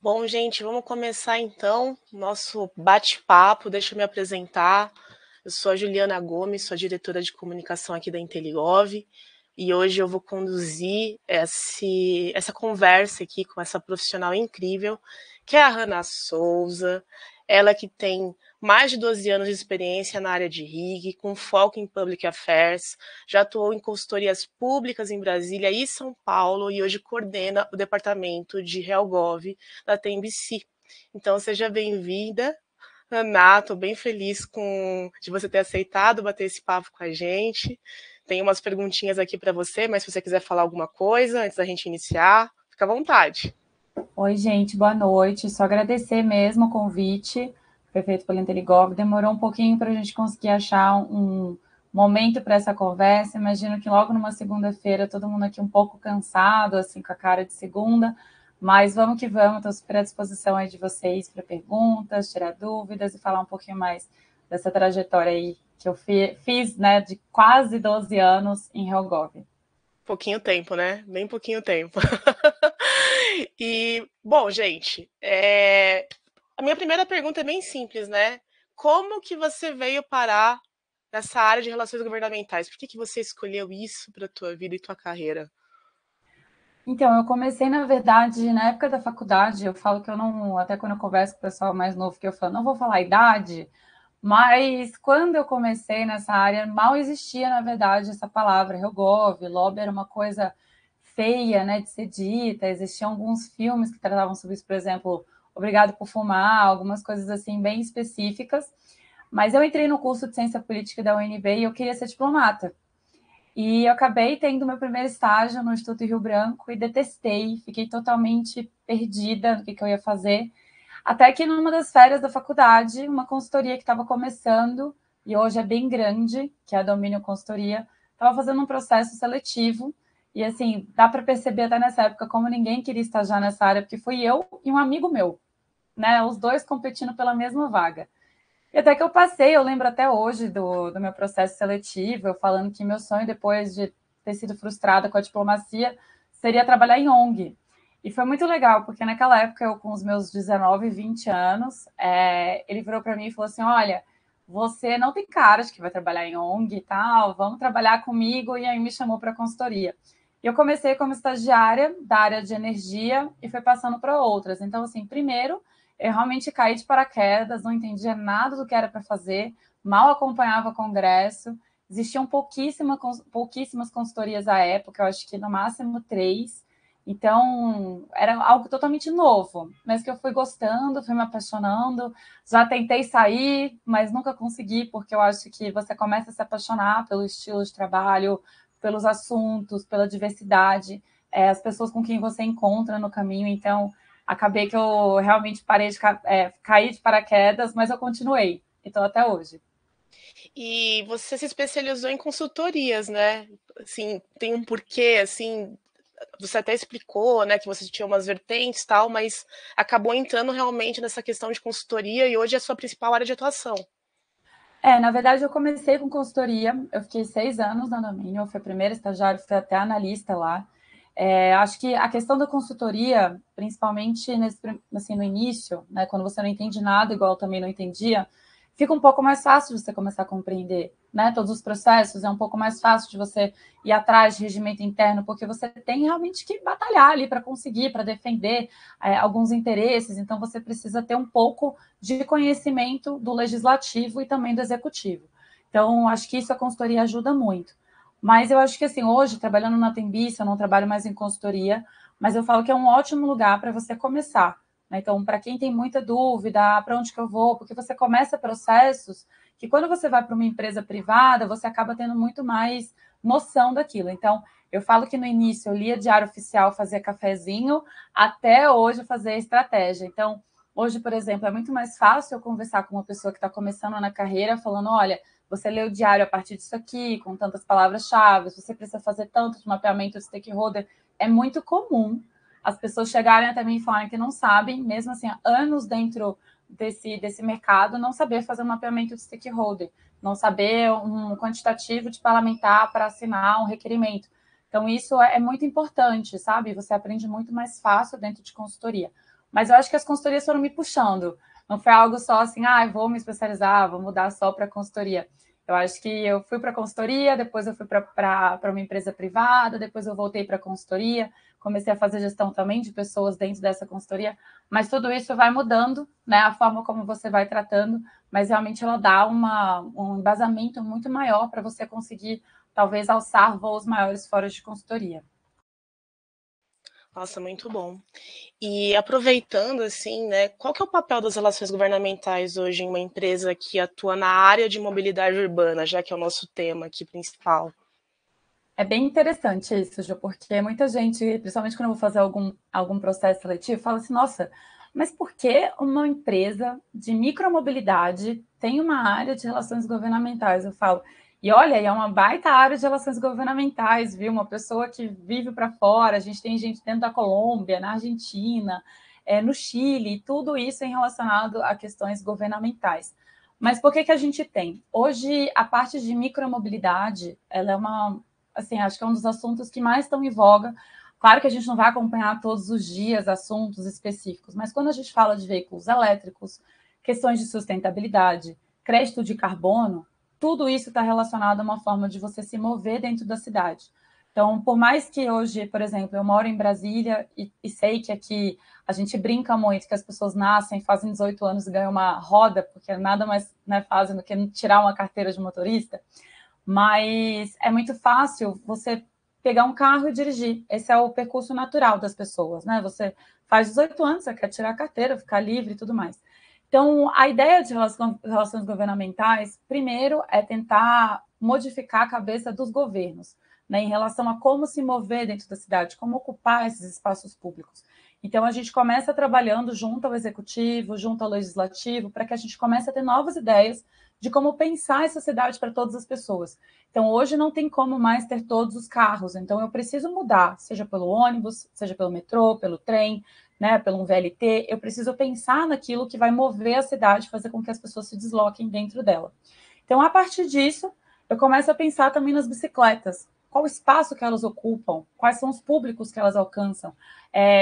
Bom, gente, vamos começar então nosso bate-papo. Deixa eu me apresentar. Eu sou a Juliana Gomes, sou a diretora de comunicação aqui da Inteligov e hoje eu vou conduzir essa conversa aqui com essa profissional incrível, que é a Hannah Souza. Ela que tem mais de 12 anos de experiência na área de RIG, com foco em Public Affairs, já atuou em consultorias públicas em Brasília e São Paulo e hoje coordena o departamento de RealGov da TMBC. Então, seja bem-vinda, Ana. Estou bem feliz de você ter aceitado bater esse papo com a gente. Tem umas perguntinhas aqui para você, mas se você quiser falar alguma coisa antes da gente iniciar, fica à vontade. Oi, gente, boa noite. Só agradecer mesmo o convite, foi feito pela Inteligov. Demorou um pouquinho para a gente conseguir achar um momento para essa conversa. Imagino que logo numa segunda-feira, todo mundo aqui um pouco cansado, assim, com a cara de segunda. Mas vamos que vamos, estou super à disposição aí de vocês para perguntas, tirar dúvidas e falar um pouquinho mais dessa trajetória aí que eu fiz, né, de quase 12 anos em RealGov. Pouquinho tempo, né? Bem pouquinho tempo. E, bom, gente, a minha primeira pergunta é bem simples, né? Como que você veio parar nessa área de relações governamentais? Por que você escolheu isso para a tua vida e tua carreira? Então, eu comecei, na verdade, na época da faculdade, eu falo que eu não, até quando eu converso com o pessoal mais novo, que eu falo, não vou falar a idade, mas quando eu comecei nessa área, mal existia, na verdade, essa palavra, Rogov, lobby era uma coisa feia, né, de ser dita, existiam alguns filmes que tratavam sobre isso, por exemplo, Obrigado por Fumar, algumas coisas assim, bem específicas, mas eu entrei no curso de Ciência Política da UNB e eu queria ser diplomata. E eu acabei tendo meu primeiro estágio no Instituto Rio Branco e detestei, fiquei totalmente perdida no que eu ia fazer. Até que numa das férias da faculdade, uma consultoria que estava começando, e hoje é bem grande, que é a Domínio Consultoria, estava fazendo um processo seletivo. E assim, dá para perceber até nessa época como ninguém queria estagiar nessa área, porque fui eu e um amigo meu, né? Os dois competindo pela mesma vaga. E até que eu passei, eu lembro até hoje do meu processo seletivo, eu falando que meu sonho, depois de ter sido frustrada com a diplomacia, seria trabalhar em ONG. E foi muito legal, porque naquela época, eu com os meus 19, 20 anos, ele virou para mim e falou assim, olha, você não tem cara de que vai trabalhar em ONG e tal, vamos trabalhar comigo, e aí me chamou para a consultoria. E eu comecei como estagiária da área de energia e fui passando para outras. Então, assim, primeiro, eu realmente caí de paraquedas, não entendia nada do que era para fazer, mal acompanhava o congresso, existiam pouquíssimas consultorias à época, eu acho que no máximo 3, então era algo totalmente novo, mas que eu fui gostando, fui me apaixonando, já tentei sair, mas nunca consegui, porque eu acho que você começa a se apaixonar pelo estilo de trabalho, pelos assuntos, pela diversidade, as pessoas com quem você encontra no caminho, então acabei que eu realmente parei de cair de paraquedas, mas eu continuei. Então, até hoje. E você se especializou em consultorias, né? Assim, tem um porquê, assim, você até explicou, né, que você tinha umas vertentes e tal, mas acabou entrando realmente nessa questão de consultoria e hoje é a sua principal área de atuação. Na verdade, eu comecei com consultoria, eu fiquei 6 anos na Domínio, eu fui a primeira estagiária, fui até analista lá. Acho que a questão da consultoria, principalmente assim, no início, né, quando você não entende nada, igual eu também não entendia, fica um pouco mais fácil de você começar a compreender, né, todos os processos, é um pouco mais fácil de você ir atrás de regimento interno, porque você tem realmente que batalhar ali para conseguir, para defender alguns interesses, então você precisa ter um pouco de conhecimento do legislativo e também do executivo. Então, acho que isso a consultoria ajuda muito. Mas eu acho que, assim, hoje, trabalhando na Tembice, eu não trabalho mais em consultoria, mas eu falo que é um ótimo lugar para você começar. Né? Então, para quem tem muita dúvida, para onde que eu vou, porque você começa processos que quando você vai para uma empresa privada, você acaba tendo muito mais noção daquilo. Então, eu falo que no início eu lia diário oficial, fazia cafezinho, até hoje fazer estratégia. Então, hoje, por exemplo, é muito mais fácil eu conversar com uma pessoa que está começando na carreira, falando, olha, você lê o diário a partir disso aqui, com tantas palavras-chave, você precisa fazer tanto de mapeamento de stakeholder. É muito comum as pessoas chegarem até mim e falarem que não sabem, mesmo assim, há anos dentro desse mercado, não saber fazer um mapeamento de stakeholder, não saber um quantitativo de parlamentar para assinar um requerimento. Então, isso é muito importante, sabe? Você aprende muito mais fácil dentro de consultoria. Mas eu acho que as consultorias foram me puxando. Não foi algo só assim, vou me especializar, vou mudar só para consultoria. Eu acho que eu fui para consultoria, depois eu fui para uma empresa privada, depois eu voltei para consultoria, comecei a fazer gestão também de pessoas dentro dessa consultoria, mas tudo isso vai mudando, né? A forma como você vai tratando, mas realmente ela dá um embasamento muito maior para você conseguir, talvez, alçar voos maiores fora de consultoria. Nossa, muito bom. E aproveitando, assim, né, qual que é o papel das relações governamentais hoje em uma empresa que atua na área de mobilidade urbana, já que é o nosso tema aqui principal? É bem interessante isso, Ju, porque muita gente, principalmente quando eu vou fazer algum processo seletivo, fala assim, nossa, mas por que uma empresa de micromobilidade tem uma área de relações governamentais? Eu falo, e olha, é uma baita área de relações governamentais, viu? Uma pessoa que vive para fora, a gente tem gente dentro da Colômbia, na Argentina, no Chile, tudo isso em relacionado a questões governamentais. Mas por que que a gente tem? Hoje, a parte de micromobilidade, ela é uma, assim, acho que é um dos assuntos que mais estão em voga. Claro que a gente não vai acompanhar todos os dias assuntos específicos, mas quando a gente fala de veículos elétricos, questões de sustentabilidade, crédito de carbono, tudo isso está relacionado a uma forma de você se mover dentro da cidade. Então, por mais que hoje, por exemplo, eu moro em Brasília e sei que aqui a gente brinca muito que as pessoas nascem, fazem 18 anos e ganham uma roda, porque nada mais né, fazem do que tirar uma carteira de motorista, mas é muito fácil você pegar um carro e dirigir. Esse é o percurso natural das pessoas, né? Você faz 18 anos, você quer tirar a carteira, ficar livre e tudo mais. Então, a ideia de relações governamentais, primeiro, é tentar modificar a cabeça dos governos, né, em relação a como se mover dentro da cidade, como ocupar esses espaços públicos. Então, a gente começa trabalhando junto ao executivo, junto ao legislativo, para que a gente comece a ter novas ideias de como pensar essa cidade para todas as pessoas. Então, hoje não tem como mais ter todos os carros, então eu preciso mudar, seja pelo ônibus, seja pelo metrô, pelo trem, né, pelo VLT, eu preciso pensar naquilo que vai mover a cidade, fazer com que as pessoas se desloquem dentro dela. Então, a partir disso, eu começo a pensar também nas bicicletas. Qual o espaço que elas ocupam? Quais são os públicos que elas alcançam?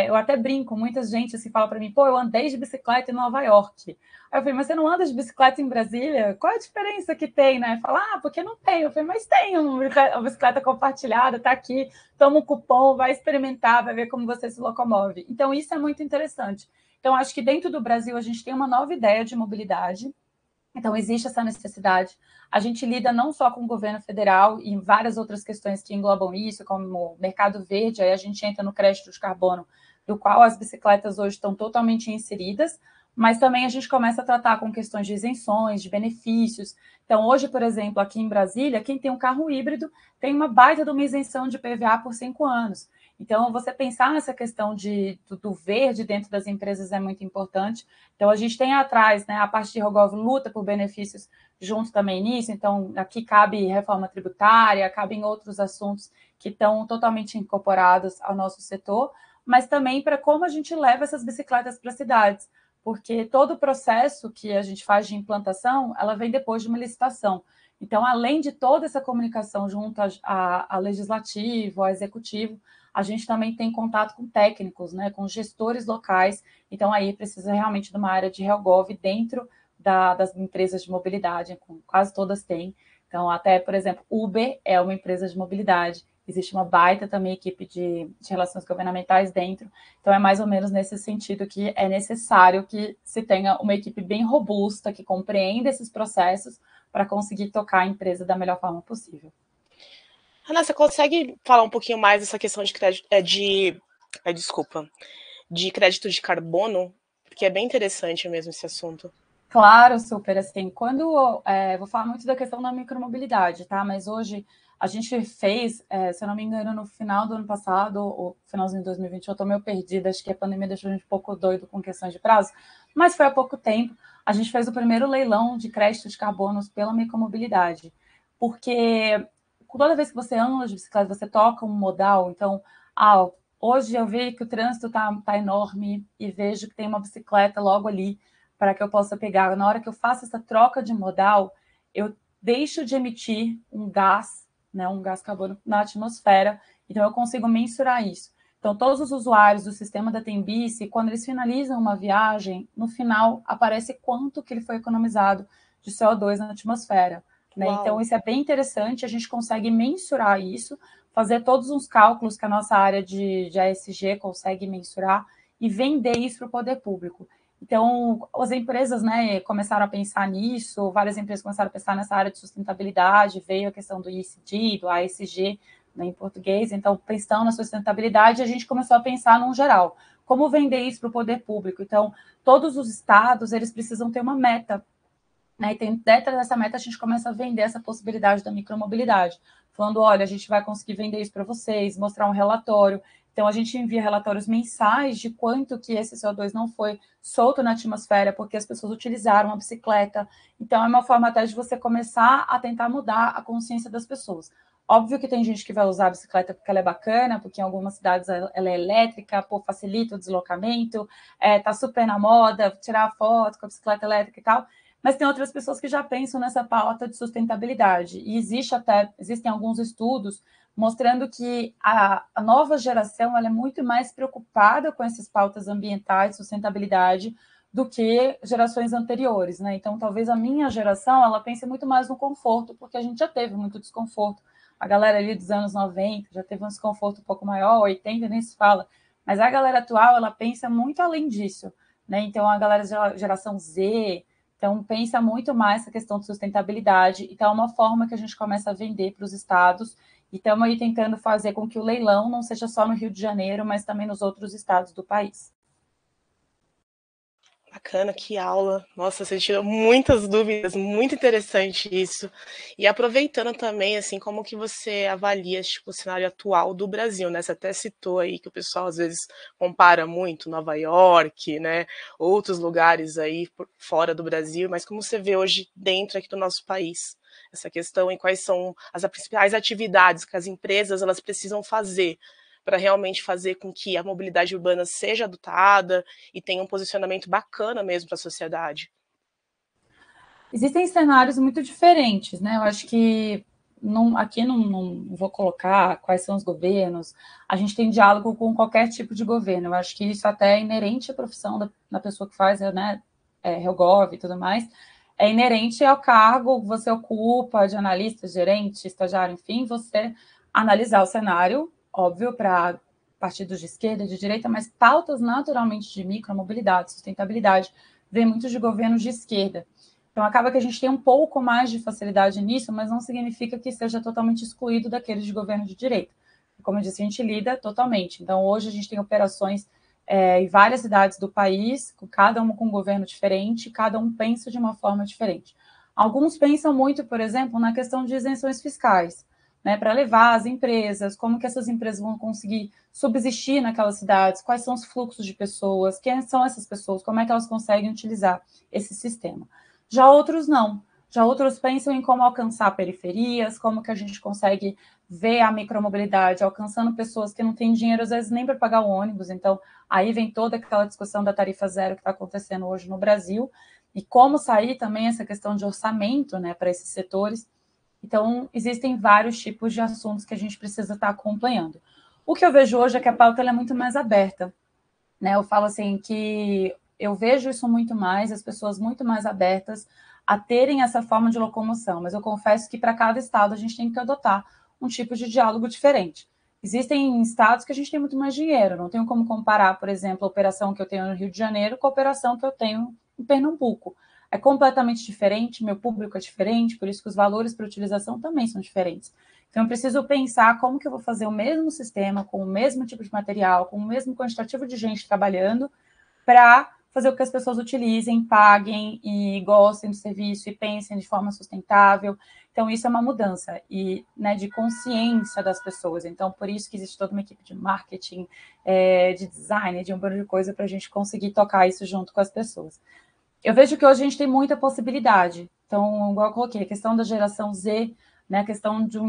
Eu até brinco, muita gente assim, fala para mim, pô, eu andei de bicicleta em Nova York. Aí eu falei, mas você não anda de bicicleta em Brasília? Qual é a diferença que tem, né? Fala, porque não tem. Eu falei, mas tem uma bicicleta compartilhada, tá aqui, toma um cupom, vai experimentar, vai ver como você se locomove. Então, isso é muito interessante. Então, acho que dentro do Brasil a gente tem uma nova ideia de mobilidade, então, existe essa necessidade. A gente lida não só com o governo federal e várias outras questões que englobam isso, como o mercado verde, aí a gente entra no crédito de carbono, do qual as bicicletas hoje estão totalmente inseridas, mas também a gente começa a tratar com questões de isenções, de benefícios. Então, hoje, por exemplo, aqui em Brasília, quem tem um carro híbrido tem uma baita de uma isenção de PVA por 5 anos. Então, você pensar nessa questão do verde dentro das empresas é muito importante. Então, a gente tem atrás, né, a parte de Rogov luta por benefícios junto também nisso. Então, aqui cabe reforma tributária, cabem outros assuntos que estão totalmente incorporados ao nosso setor, mas também para como a gente leva essas bicicletas para as cidades, porque todo o processo que a gente faz de implantação, ela vem depois de uma licitação. Então, além de toda essa comunicação junto a legislativo, ao executivo, a gente também tem contato com técnicos, né, com gestores locais. Então, aí precisa realmente de uma área de Helgov dentro das empresas de mobilidade, quase todas têm. Então, até, por exemplo, Uber é uma empresa de mobilidade. Existe uma baita também equipe de relações governamentais dentro. Então, é mais ou menos nesse sentido que é necessário que se tenha uma equipe bem robusta, que compreenda esses processos para conseguir tocar a empresa da melhor forma possível. Ana, você consegue falar um pouquinho mais dessa questão de crédito, desculpa, de crédito de carbono? Porque é bem interessante mesmo esse assunto. Claro, super. Assim, vou falar muito da questão da micromobilidade, tá? Mas hoje a gente fez, se eu não me engano, no final do ano passado, ou finalzinho de 2020, eu tô meio perdida, acho que a pandemia deixou a gente um pouco doido com questões de prazo, mas foi há pouco tempo. A gente fez o primeiro leilão de crédito de carbonos pela micromobilidade, porque toda vez que você anda de bicicleta, você toca um modal, então, hoje eu vi que o trânsito tá enorme e vejo que tem uma bicicleta logo ali para que eu possa pegar. Na hora que eu faço essa troca de modal, eu deixo de emitir um gás, né, um gás carbônico na atmosfera, então eu consigo mensurar isso. Então, todos os usuários do sistema da Tembice, quando eles finalizam uma viagem, no final aparece quanto que ele foi economizado de CO2 na atmosfera. Né? Então, isso é bem interessante, a gente consegue mensurar isso, fazer todos os cálculos que a nossa área de ESG consegue mensurar e vender isso para o poder público. Então, as empresas, né, começaram a pensar nisso, várias empresas começaram a pensar nessa área de sustentabilidade, veio a questão do ESG, do ASG, né, em português. Então, pensando na sustentabilidade, a gente começou a pensar num geral. Como vender isso para o poder público? Então, todos os estados, eles precisam ter uma meta, né, e dentro dessa meta, a gente começa a vender essa possibilidade da micromobilidade, falando, olha, a gente vai conseguir vender isso para vocês, mostrar um relatório. Então, a gente envia relatórios mensais de quanto que esse CO2 não foi solto na atmosfera, porque as pessoas utilizaram a bicicleta. Então, é uma forma até de você começar a tentar mudar a consciência das pessoas. Óbvio que tem gente que vai usar a bicicleta porque ela é bacana, porque em algumas cidades ela é elétrica, pô, facilita o deslocamento, tá super na moda, tirar foto com a bicicleta elétrica e tal. Mas tem outras pessoas que já pensam nessa pauta de sustentabilidade. E existem alguns estudos mostrando que a nova geração ela é muito mais preocupada com essas pautas ambientais, sustentabilidade, do que gerações anteriores, né? Então, talvez a minha geração, ela pense muito mais no conforto, porque a gente já teve muito desconforto. A galera ali dos anos 90 já teve um desconforto um pouco maior, 80 nem se fala. Mas a galera atual, ela pensa muito além disso, né? Então, a galera da geração Z, então, pensa muito mais essa questão de sustentabilidade. Então, é uma forma que a gente começa a vender para os estados. E estamos aí tentando fazer com que o leilão não seja só no Rio de Janeiro, mas também nos outros estados do país. Bacana, que aula. Nossa, você tirou muitas dúvidas, muito interessante isso. E aproveitando também, assim, como que você avalia, tipo, o cenário atual do Brasil, né? Você até citou aí que o pessoal às vezes compara muito Nova York, né? Outros lugares aí fora do Brasil, mas como você vê hoje dentro aqui do nosso país? Essa questão e quais são as principais atividades que as empresas elas precisam fazer para realmente fazer com que a mobilidade urbana seja adotada e tenha um posicionamento bacana mesmo para a sociedade. Existem cenários muito diferentes, né? Eu acho que aqui não vou colocar quais são os governos. A gente tem diálogo com qualquer tipo de governo. Eu acho que isso até é inerente à profissão da pessoa que faz, né? Helgov e tudo mais. É inerente ao cargo que você ocupa de analista, gerente, estagiário, enfim, você analisar o cenário, óbvio, para partidos de esquerda, de direita, mas pautas naturalmente de micromobilidade, sustentabilidade, vem muito de governos de esquerda. Então, acaba que a gente tem um pouco mais de facilidade nisso, mas não significa que seja totalmente excluído daqueles de governo de direita. Como eu disse, a gente lida totalmente. Então, hoje a gente tem operações em várias cidades do país, cada uma com um governo diferente, cada um pensa de uma forma diferente. Alguns pensam muito, por exemplo, na questão de isenções fiscais, né, para levar as empresas, como que essas empresas vão conseguir subsistir naquelas cidades, quais são os fluxos de pessoas, quem são essas pessoas, como é que elas conseguem utilizar esse sistema. Já outros não. Já outros pensam em como alcançar periferias, como que a gente consegue ver a micromobilidade alcançando pessoas que não têm dinheiro, às vezes, nem para pagar o ônibus. Então, aí vem toda aquela discussão da tarifa zero que está acontecendo hoje no Brasil e como sair também essa questão de orçamento, né, para esses setores. Então, existem vários tipos de assuntos que a gente precisa estar acompanhando. O que eu vejo hoje é que a pauta é muito mais aberta, né? Eu falo assim que eu vejo isso muito mais, as pessoas muito mais abertas a terem essa forma de locomoção, mas eu confesso que para cada estado a gente tem que adotar um tipo de diálogo diferente. Existem estados que a gente tem muito mais dinheiro, não tenho como comparar, por exemplo, a operação que eu tenho no Rio de Janeiro com a operação que eu tenho em Pernambuco. É completamente diferente, meu público é diferente, por isso que os valores para utilização também são diferentes. Então, eu preciso pensar como que eu vou fazer o mesmo sistema, com o mesmo tipo de material, com o mesmo quantitativo de gente trabalhando, para fazer com que as pessoas utilizem, paguem e gostem do serviço e pensem de forma sustentável. Então, isso é uma mudança e, né, de consciência das pessoas. Então, por isso que existe toda uma equipe de marketing, de design, de um monte de coisa para a gente conseguir tocar isso junto com as pessoas. Eu vejo que hoje a gente tem muita possibilidade. Então, igual eu coloquei, a questão da geração Z, né, a questão de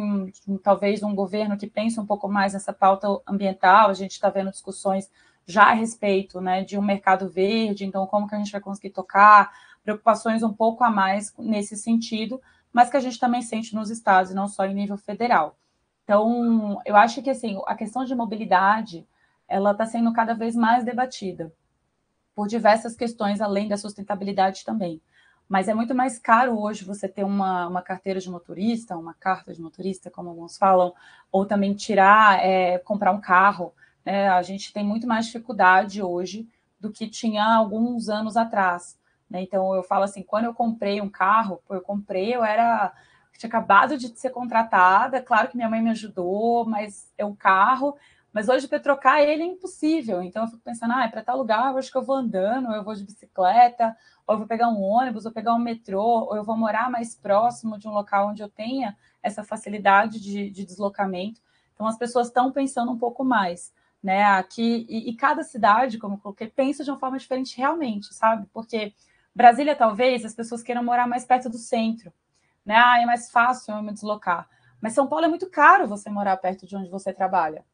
talvez um governo que pense um pouco mais nessa pauta ambiental, a gente está vendo discussões já a respeito, né, de um mercado verde, então como que a gente vai conseguir tocar, preocupações um pouco a mais nesse sentido, mas que a gente também sente nos estados, e não só em nível federal. Então, eu acho que assim, a questão de mobilidade, ela está sendo cada vez mais debatida por diversas questões, além da sustentabilidade também. Mas é muito mais caro hoje você ter uma carteira de motorista, uma carta de motorista, como alguns falam, ou também comprar um carro. Né? A gente tem muito mais dificuldade hoje do que tinha alguns anos atrás. Né? Então, eu falo assim, quando eu comprei um carro, tinha acabado de ser contratada, claro que minha mãe me ajudou, mas é um carro, mas hoje para trocar ele é impossível. Então eu fico pensando, para tal lugar, eu acho que eu vou andando, ou eu vou de bicicleta, ou eu vou pegar um ônibus, ou pegar um metrô, ou eu vou morar mais próximo de um local onde eu tenha essa facilidade de deslocamento. Então as pessoas estão pensando um pouco mais, né? Aqui, e cada cidade, como eu coloquei, pensa de uma forma diferente realmente, sabe? Porque Brasília, talvez, as pessoas queiram morar mais perto do centro, né? É mais fácil eu me deslocar. Mas São Paulo é muito caro você morar perto de onde você trabalha.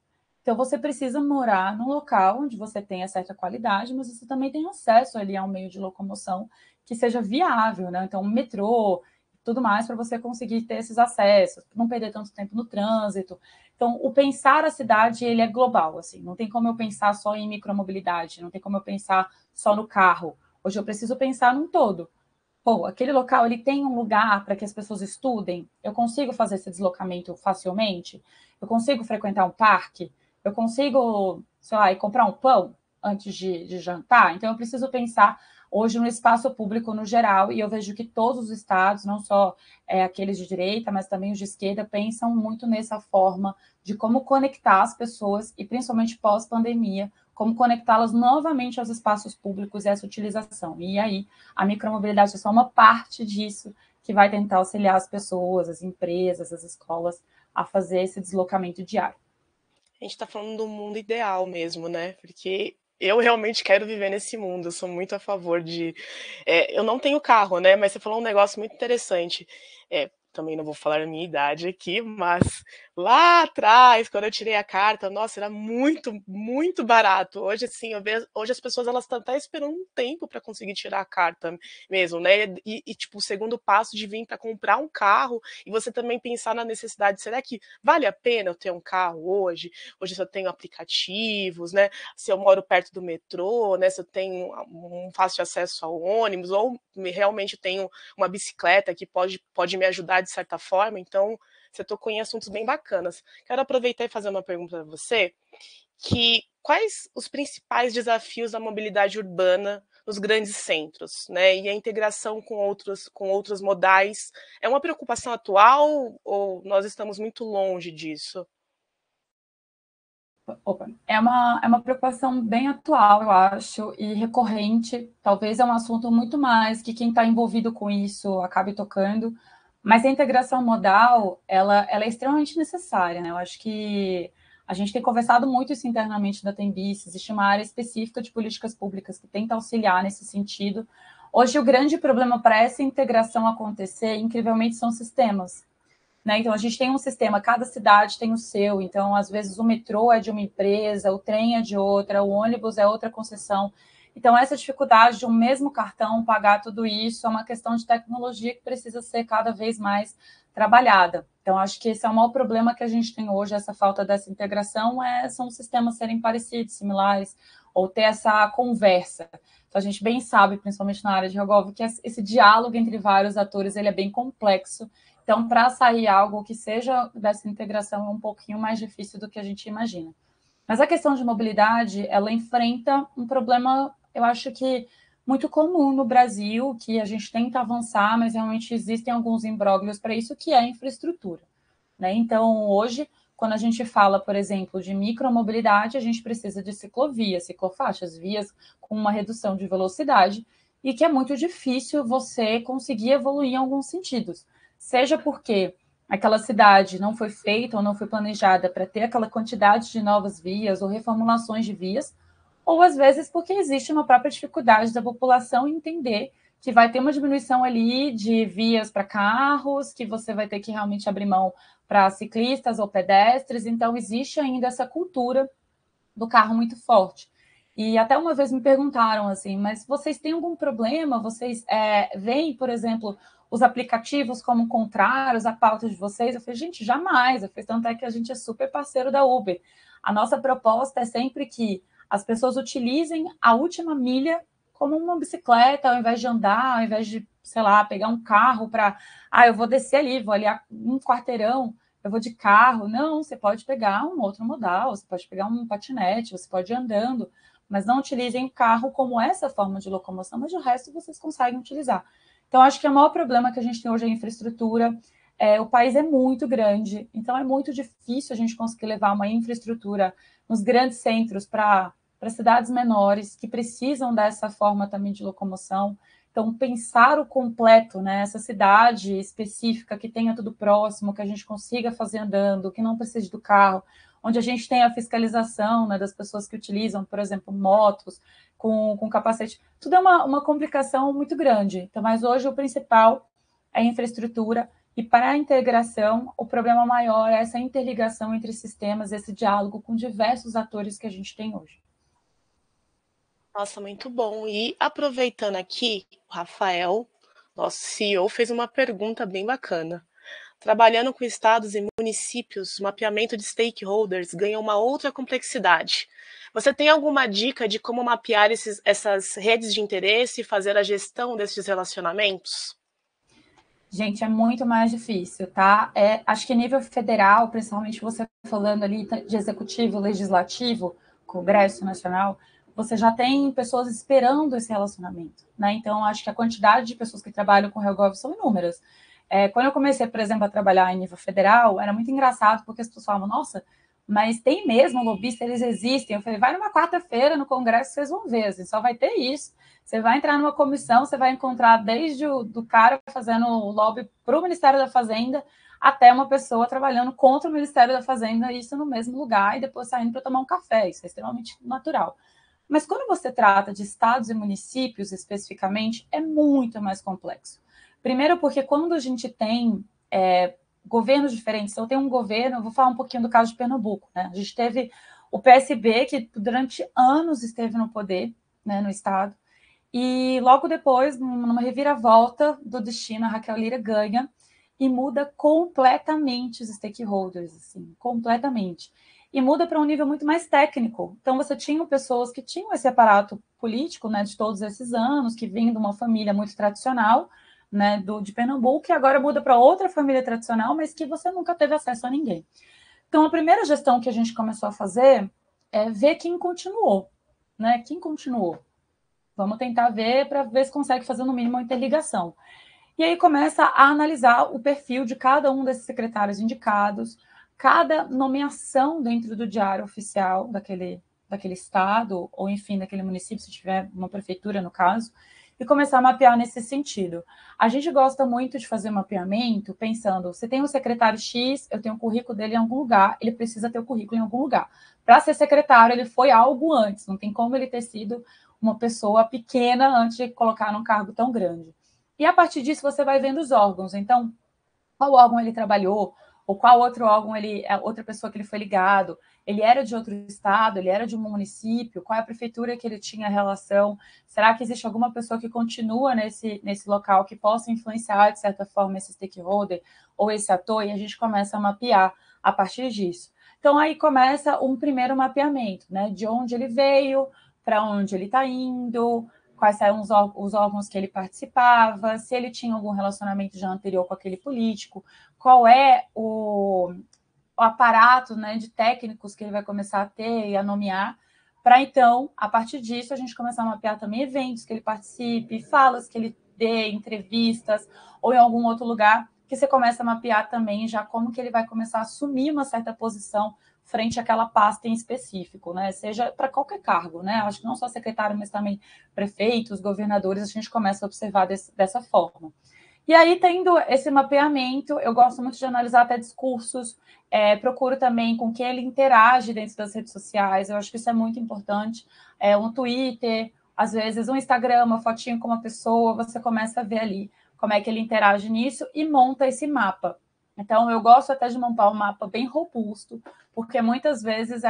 Então, você precisa morar num local onde você tenha certa qualidade, mas você também tem acesso ali a um meio de locomoção que seja viável, né? Então, um metrô, tudo mais, para você conseguir ter esses acessos, não perder tanto tempo no trânsito. Então, o pensar a cidade, ele é global, assim, não tem como eu pensar só em micromobilidade, não tem como eu pensar só no carro. Hoje eu preciso pensar num todo. Pô, aquele local, ele tem um lugar para que as pessoas estudem? Eu consigo fazer esse deslocamento facilmente? Eu consigo frequentar um parque? Eu consigo, sei lá, ir comprar um pão antes de jantar? Então, eu preciso pensar hoje no espaço público no geral, e eu vejo que todos os estados, não só aqueles de direita, mas também os de esquerda, pensam muito nessa forma de como conectar as pessoas, e principalmente pós-pandemia, como conectá-las novamente aos espaços públicos e essa utilização. E aí, a micromobilidade é só uma parte disso que vai tentar auxiliar as pessoas, as empresas, as escolas a fazer esse deslocamento diário. A gente está falando do mundo ideal mesmo, né? Porque eu realmente quero viver nesse mundo. Eu sou muito a favor de. Eu não tenho carro, né? Mas você falou um negócio muito interessante. Também não vou falar a minha idade aqui, mas lá atrás, quando eu tirei a carta, nossa, era muito, muito barato. Hoje, assim, hoje as pessoas elas estão até esperando um tempo para conseguir tirar a carta mesmo, né? Tipo, o segundo passo de vir para comprar um carro e você também pensar na necessidade, será que vale a pena eu ter um carro hoje? Hoje se eu tenho aplicativos, né? Se eu moro perto do metrô, né? Se eu tenho um fácil acesso ao ônibus, ou realmente tenho uma bicicleta que pode me ajudar de certa forma. Então, você tocou em assuntos bem bacanas. Quero aproveitar e fazer uma pergunta para você, que quais os principais desafios da mobilidade urbana nos grandes centros, né? E a integração com outros modais é uma preocupação atual ou nós estamos muito longe disso? Opa, é uma preocupação bem atual, eu acho, e recorrente. Talvez é um assunto muito mais que quem está envolvido com isso acabe tocando, mas a integração modal, ela é extremamente necessária, né? Eu acho que a gente tem conversado muito isso internamente da Tembice, existe uma área específica de políticas públicas que tenta auxiliar nesse sentido. Hoje, o grande problema para essa integração acontecer, incrivelmente, são sistemas. Né? Então, a gente tem um sistema, cada cidade tem o seu. Então, às vezes, o metrô é de uma empresa, o trem é de outra, o ônibus é outra concessão. Então, essa dificuldade de um mesmo cartão pagar tudo isso é uma questão de tecnologia que precisa ser cada vez mais trabalhada. Então, acho que esse é o maior problema que a gente tem hoje, essa falta dessa integração, são os sistemas serem parecidos, similares, ou ter essa conversa. Então, a gente bem sabe, principalmente na área de Rogov, que esse diálogo entre vários atores ele é bem complexo. Então, para sair algo que seja dessa integração é um pouquinho mais difícil do que a gente imagina. Mas a questão de mobilidade, ela enfrenta um problema, eu acho que muito comum no Brasil, que a gente tenta avançar, mas realmente existem alguns imbróglios para isso, que é a infraestrutura. Né? Então, hoje, quando a gente fala, por exemplo, de micromobilidade, a gente precisa de ciclovias, ciclofaixas, vias com uma redução de velocidade, e que é muito difícil você conseguir evoluir em alguns sentidos. Seja porque aquela cidade não foi feita ou não foi planejada para ter aquela quantidade de novas vias ou reformulações de vias, ou às vezes porque existe uma própria dificuldade da população em entender que vai ter uma diminuição ali de vias para carros, que você vai ter que realmente abrir mão para ciclistas ou pedestres, então existe ainda essa cultura do carro muito forte. E até uma vez me perguntaram assim, mas vocês têm algum problema? Vocês veem, por exemplo, os aplicativos como contrários à pauta de vocês? Eu falei, gente, jamais. Eu falei, tanto é que a gente é super parceiro da Uber. A nossa proposta é sempre que as pessoas utilizem a última milha como uma bicicleta, ao invés de andar, ao invés de, sei lá, pegar um carro para, eu vou descer ali, vou ali a um quarteirão, eu vou de carro. Não, você pode pegar um outro modal, você pode pegar um patinete, você pode ir andando, mas não utilizem o carro como essa forma de locomoção, mas o resto vocês conseguem utilizar. Então, acho que o maior problema que a gente tem hoje é a infraestrutura. O país é muito grande, então é muito difícil a gente conseguir levar uma infraestrutura nos grandes centros para cidades menores que precisam dessa forma também de locomoção. Então, pensar o completo, né? Essa cidade específica que tenha tudo próximo, que a gente consiga fazer andando, que não precise do carro, onde a gente tem a fiscalização, né, das pessoas que utilizam, por exemplo, motos com capacete. Tudo é uma complicação muito grande. Então, mas hoje o principal é a infraestrutura. E para a integração, o problema maior é essa interligação entre sistemas, esse diálogo com diversos atores que a gente tem hoje. Nossa, muito bom. E aproveitando aqui, o Rafael, nosso CEO, fez uma pergunta bem bacana. Trabalhando com estados e municípios, o mapeamento de stakeholders ganha uma outra complexidade. Você tem alguma dica de como mapear essas redes de interesse e fazer a gestão desses relacionamentos? Gente, é muito mais difícil, tá? Acho que nível federal, principalmente você falando ali de executivo, legislativo, Congresso Nacional, você já tem pessoas esperando esse relacionamento, né? Então, acho que a quantidade de pessoas que trabalham com o HelGov são inúmeras. Quando eu comecei, por exemplo, a trabalhar em nível federal, era muito engraçado, porque as pessoas falavam, nossa, mas tem mesmo lobista, eles existem. Eu falei, vai numa quarta-feira no Congresso, vocês vão ver, assim, só vai ter isso. Você vai entrar numa comissão, você vai encontrar desde do cara fazendo lobby para o Ministério da Fazenda até uma pessoa trabalhando contra o Ministério da Fazenda, isso no mesmo lugar, e depois saindo para tomar um café. Isso é extremamente natural. Mas quando você trata de estados e municípios especificamente, é muito mais complexo. Primeiro porque quando a gente tem governos diferentes, se eu tenho um governo, eu vou falar um pouquinho do caso de Pernambuco, né? A gente teve o PSB, que durante anos esteve no poder, né, no estado, e logo depois, numa reviravolta do destino, a Raquel Lira ganha e muda completamente os stakeholders, assim, completamente. E muda para um nível muito mais técnico. Então, você tinha pessoas que tinham esse aparato político, né, de todos esses anos, que vinham de uma família muito tradicional, né, de Pernambuco, que agora muda para outra família tradicional, mas que você nunca teve acesso a ninguém. Então, a primeira gestão que a gente começou a fazer é ver quem continuou, né? Quem continuou. Vamos tentar ver para ver se consegue fazer no mínimo uma interligação. E aí começa a analisar o perfil de cada um desses secretários indicados, cada nomeação dentro do diário oficial daquele estado, ou enfim, daquele município, se tiver uma prefeitura no caso, e começar a mapear nesse sentido. A gente gosta muito de fazer mapeamento pensando, você tem um secretário X, eu tenho o currículo dele em algum lugar, ele precisa ter o currículo em algum lugar. Para ser secretário, ele foi algo antes, não tem como ele ter sido uma pessoa pequena antes de colocar num cargo tão grande. E a partir disso você vai vendo os órgãos. Então, qual órgão ele trabalhou, ou qual outro órgão outra pessoa que ele foi ligado, ele era de outro estado, ele era de um município, qual é a prefeitura que ele tinha relação, será que existe alguma pessoa que continua nesse local que possa influenciar, de certa forma, esse stakeholder ou esse ator, e a gente começa a mapear a partir disso. Então, aí começa um primeiro mapeamento, né, de onde ele veio, para onde ele está indo, quais eram os órgãos que ele participava, se ele tinha algum relacionamento já anterior com aquele político, qual é o aparato, né, de técnicos que ele vai começar a ter e a nomear, para então, a partir disso, a gente começar a mapear também eventos que ele participe, falas que ele dê, entrevistas, ou em algum outro lugar, que você começa a mapear também já como que ele vai começar a assumir uma certa posição frente àquela pasta em específico, né? Seja para qualquer cargo, né? Acho que não só secretário, mas também prefeitos, governadores, a gente começa a observar dessa forma. E aí, tendo esse mapeamento, eu gosto muito de analisar até discursos, procuro também com quem ele interage dentro das redes sociais, eu acho que isso é muito importante. Um Twitter, às vezes um Instagram, uma fotinho com uma pessoa, você começa a ver ali como é que ele interage nisso e monta esse mapa. Então, eu gosto até de montar um mapa bem robusto, porque muitas vezes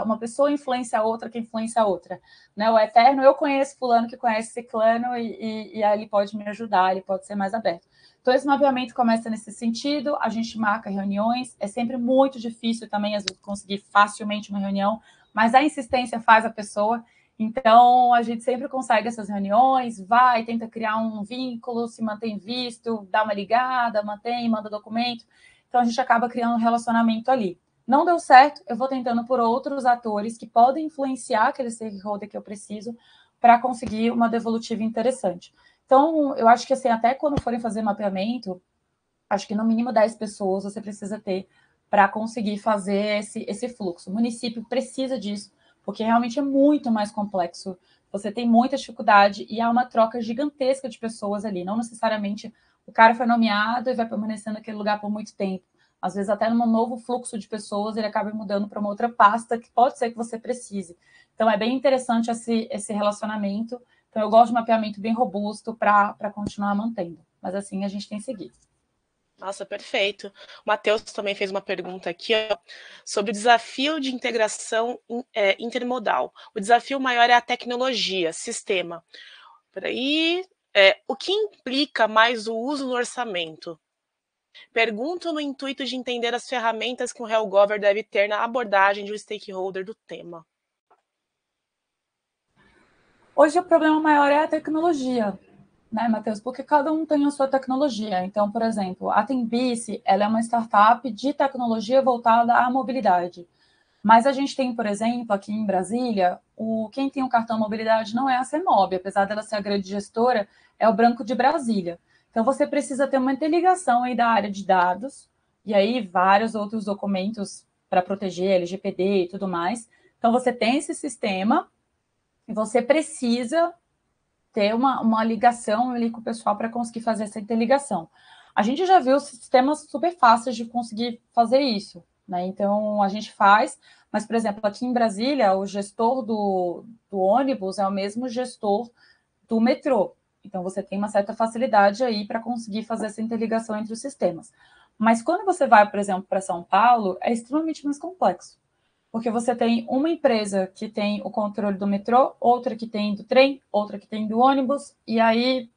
uma pessoa influencia a outra que influencia a outra. Né? O eterno, eu conheço fulano que conhece ciclano e aí ele pode me ajudar, ele pode ser mais aberto. Então, esse mapeamento começa nesse sentido, a gente marca reuniões, é sempre muito difícil também, às vezes, conseguir facilmente uma reunião, mas a insistência faz a pessoa. Então, a gente sempre consegue essas reuniões, vai, tenta criar um vínculo, se mantém visto, dá uma ligada, mantém, manda documento. Então, a gente acaba criando um relacionamento ali. Não deu certo, eu vou tentando por outros atores que podem influenciar aquele stakeholder que eu preciso para conseguir uma devolutiva interessante. Então, eu acho que assim, até quando forem fazer mapeamento, acho que no mínimo 10 pessoas você precisa ter para conseguir fazer esse fluxo. O município precisa disso, porque realmente é muito mais complexo. Você tem muita dificuldade e há uma troca gigantesca de pessoas ali. Não necessariamente o cara foi nomeado e vai permanecer naquele lugar por muito tempo. Às vezes, até num novo fluxo de pessoas, ele acaba mudando para uma outra pasta que pode ser que você precise. Então, é bem interessante esse relacionamento. Então, eu gosto de mapeamento bem robusto para continuar mantendo. Mas, assim, a gente tem seguido. Nossa, perfeito. O Matheus também fez uma pergunta aqui ó, sobre o desafio de integração intermodal. O desafio maior é a tecnologia, sistema. Por aí, o que implica mais o uso no orçamento? Pergunto no intuito de entender as ferramentas que o HellGover deve ter na abordagem de um stakeholder do tema. Hoje o problema maior é a tecnologia, né, Matheus? Porque cada um tem a sua tecnologia. Então, por exemplo, a Tembice, ela é uma startup de tecnologia voltada à mobilidade. Mas a gente tem, por exemplo, aqui em Brasília, quem tem o cartão mobilidade não é a CEMOB, apesar dela ser a grande gestora, é o Banco de Brasília. Então, você precisa ter uma interligação aí da área de dados, e aí vários outros documentos para proteger, LGPD e tudo mais. Então, você tem esse sistema e você precisa ter uma ligação ali com o pessoal para conseguir fazer essa interligação. A gente já viu sistemas super fáceis de conseguir fazer isso, né? Então a gente faz, mas, por exemplo, aqui em Brasília, o gestor do ônibus é o mesmo gestor do metrô. Então você tem uma certa facilidade aí para conseguir fazer essa interligação entre os sistemas. Mas quando você vai, por exemplo, para São Paulo, é extremamente mais complexo porque você tem uma empresa que tem o controle do metrô, outra que tem do trem, outra que tem do ônibus, e aí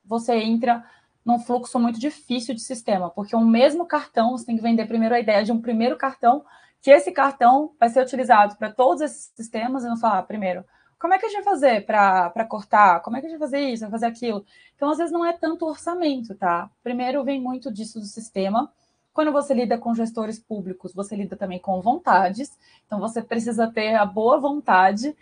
você entra num fluxo muito difícil de sistema, porque um mesmo cartão, você tem que vender primeiro a ideia de um primeiro cartão, que esse cartão vai ser utilizado para todos esses sistemas, e não falar, primeiro, como é que a gente vai fazer para cortar? Como é que a gente vai fazer isso, vai fazer aquilo? Então, às vezes, não é tanto orçamento, tá? Primeiro, vem muito disso do sistema. Quando você lida com gestores públicos, você lida também com vontades. Então, você precisa ter a boa vontade